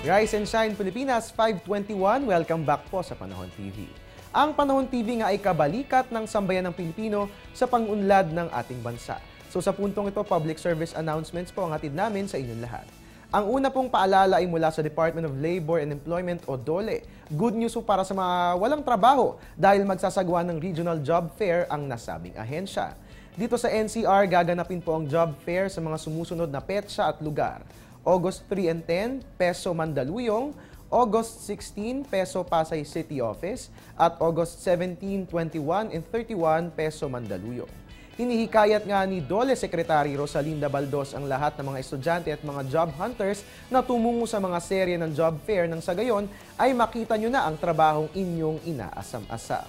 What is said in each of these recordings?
Rise and Shine Pilipinas 521, welcome back po sa Panahon TV. Ang Panahon TV nga ay kabalikat ng sambayan ng Pilipino sa pang-unlad ng ating bansa. So sa puntong ito, public service announcements po ang hatid namin sa inyong lahat. Ang una pong paalala ay mula sa Department of Labor and Employment o DOLE. Good news po para sa mga walang trabaho dahil magsasagawa ng regional job fair ang nasabing ahensya. Dito sa NCR, gaganapin po ang job fair sa mga sumusunod na petsa at lugar. August 3 and 10, Peso Mandaluyong, August 16, Peso Pasay City Office, at August 17, 21, and 31, Peso Mandaluyong. Hinihikayat nga ni DOLE Secretary Rosalinda Baldos ang lahat ng mga estudyante at mga job hunters na tumungo sa mga serye ng job fair nang sa gayon ay makita nyo na ang trabahong inyong inaasam-asam.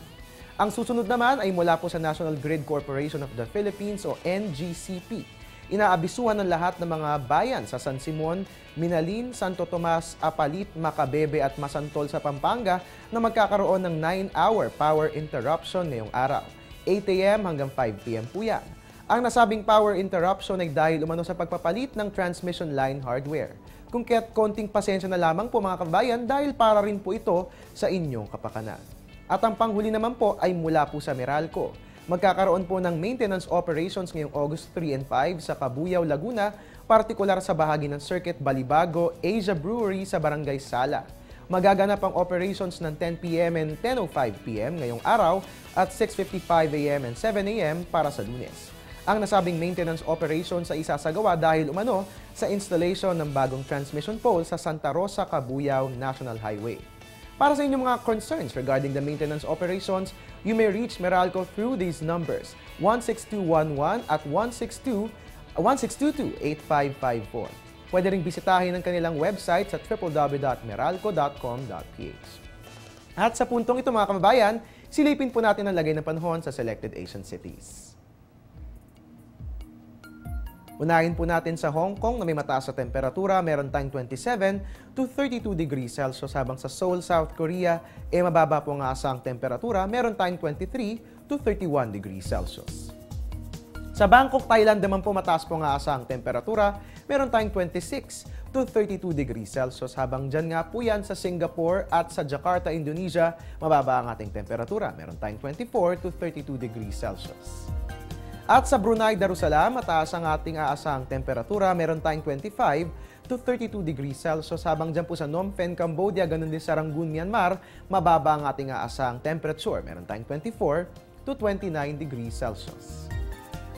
Ang susunod naman ay mula po sa National Grid Corporation of the Philippines o NGCP. Inaabisuhan ng lahat ng mga bayan sa San Simon, Minalin, Santo Tomas, Apalit, Macabebe at Masantol sa Pampanga na magkakaroon ng 9-hour power interruption ngayong araw. 8 a.m. hanggang 5 p.m. po yan. Ang nasabing power interruption ay dahil umano sa pagpapalit ng transmission line hardware. Kung kaya't konting pasensya na lamang po mga kabayan dahil para rin po ito sa inyong kapakanan. At ang panghuli naman po ay mula po sa Meralco. Magkakaroon po ng maintenance operations ngayong August 3 and 5 sa Cabuyao, Laguna, partikular sa bahagi ng Circuit Balibago Asia Brewery sa Barangay Sala. Magaganap ang operations ng 10 p.m. and 10:05 p.m. ngayong araw at 6:55 a.m. and 7 a.m. para sa Lunes. Ang nasabing maintenance operations ay isasagawa dahil umano sa installation ng bagong transmission pole sa Santa Rosa, Cabuyao National Highway. Para sa inyong mga concerns regarding the maintenance operations, you may reach Meralco through these numbers, 16211 at 1622-8554. Pwede ring bisitahin ang kanilang website sa www.meralco.com.ph. At sa puntong ito mga kababayan, silipin po natin ang lagay ng panahon sa selected Asian cities. Unahin po natin sa Hong Kong na may mataas na temperatura, meron tayong 27 to 32 degrees Celsius, habang sa Seoul, South Korea, mababa po ang asang temperatura, meron tayong 23 to 31 degrees Celsius. Sa Bangkok, Thailand naman po mataas po ang asang temperatura, meron tayong 26 to 32 degrees Celsius, habang dyan nga po yan sa Singapore at sa Jakarta, Indonesia, mababa ang ating temperatura, meron tayong 24 to 32 degrees Celsius. At sa Brunei Darussalam, mataas ang ating aasang temperatura, meron tayong 25 to 32 degrees Celsius, habang dyan po sa Phnom Penh, Cambodia, ganun din sa Rangoon, Myanmar, mababa ang ating aasang temperature, meron tayong 24 to 29 degrees Celsius.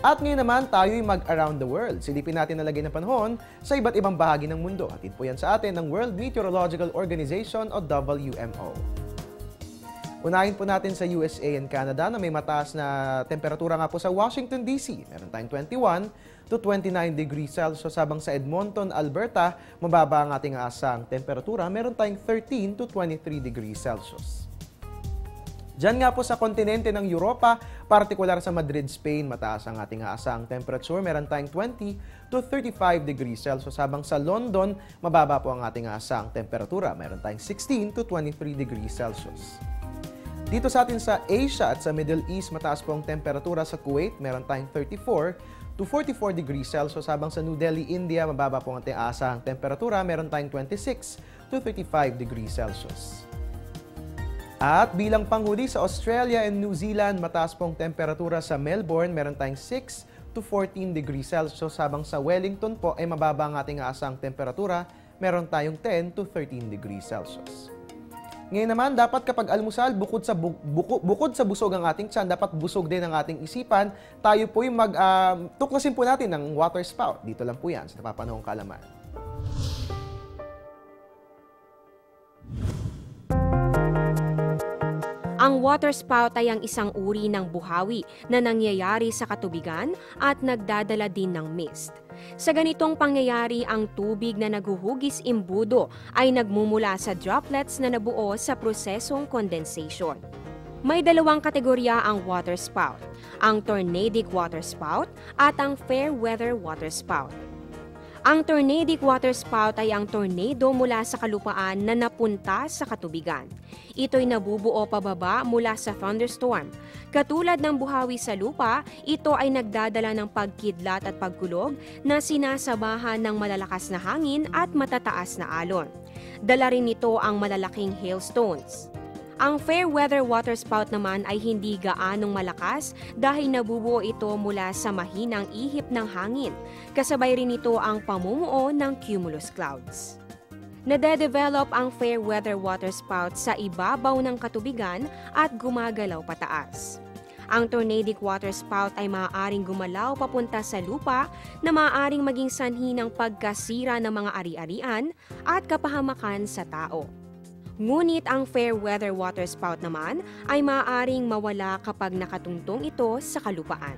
At ngayon naman, tayo'y mag-around the world. Silipin natin ang lagay ng panahon sa iba't ibang bahagi ng mundo. Hatid po yan sa atin ng World Meteorological Organization o WMO. Unahin po natin sa USA and Canada na may mataas na temperatura nga po sa Washington, D.C. Meron tayong 21 to 29 degrees Celsius, habang sa Edmonton, Alberta, mababa ang ating asang temperatura. Meron tayong 13 to 23 degrees Celsius. Diyan nga po sa kontinente ng Europa, partikular sa Madrid, Spain, mataas ang ating asang temperature. Meron tayong 20 to 35 degrees Celsius, habang sa London, mababa po ang ating asang temperatura. Meron tayong 16 to 23 degrees Celsius. Dito sa atin sa Asia at sa Middle East, mataas po ang temperatura sa Kuwait. Meron tayong 34 to 44 degrees Celsius, habang sa New Delhi, India, mababa po ang ating asang temperatura. Meron tayong 26 to 35 degrees Celsius. At bilang panghuli sa Australia and New Zealand, mataas po ang temperatura sa Melbourne. Meron tayong 6 to 14 degrees Celsius, habang sa Wellington po ay mababa ang ating asang temperatura. Meron tayong 10 to 13 degrees Celsius. Ngayon naman, dapat kapag almusal, bukod sa busog ang ating tiyan, dapat busog din ang ating isipan. Tayo po yung tuklasin po natin ng water spout. Dito lang po yan sa Napapanahong Kaalaman. Ang water spout ay ang isang uri ng buhawi na nangyayari sa katubigan at nagdadala din ng mist. Sa ganitong pangyayari, ang tubig na naghuhugis imbudo ay nagmumula sa droplets na nabuo sa prosesong condensation. May dalawang kategorya ang water spout, ang tornadic water spout at ang fair weather water spout. Ang tornadic waterspout ay ang tornado mula sa kalupaan na napunta sa katubigan. Ito'y nabubuo pababa mula sa thunderstorm. Katulad ng buhawi sa lupa, ito ay nagdadala ng pagkidlat at pagkulog na sinasabahan ng malalakas na hangin at matataas na alon. Dala rin nito ang malalaking hailstones. Ang fair weather waterspout naman ay hindi gaanong malakas dahil nabubuo ito mula sa mahinang ihip ng hangin. Kasabay rin ito ang pamumuo ng cumulus clouds. Nade-develop ang fair weather waterspout sa ibabaw ng katubigan at gumagalaw pataas. Ang tornadic waterspout ay maaaring gumalaw papunta sa lupa na maaaring maging sanhi ng pagkasira ng mga ari-arian at kapahamakan sa tao. Ngunit ang fair weather waterspout naman ay maaaring mawala kapag nakatungtong ito sa kalupaan.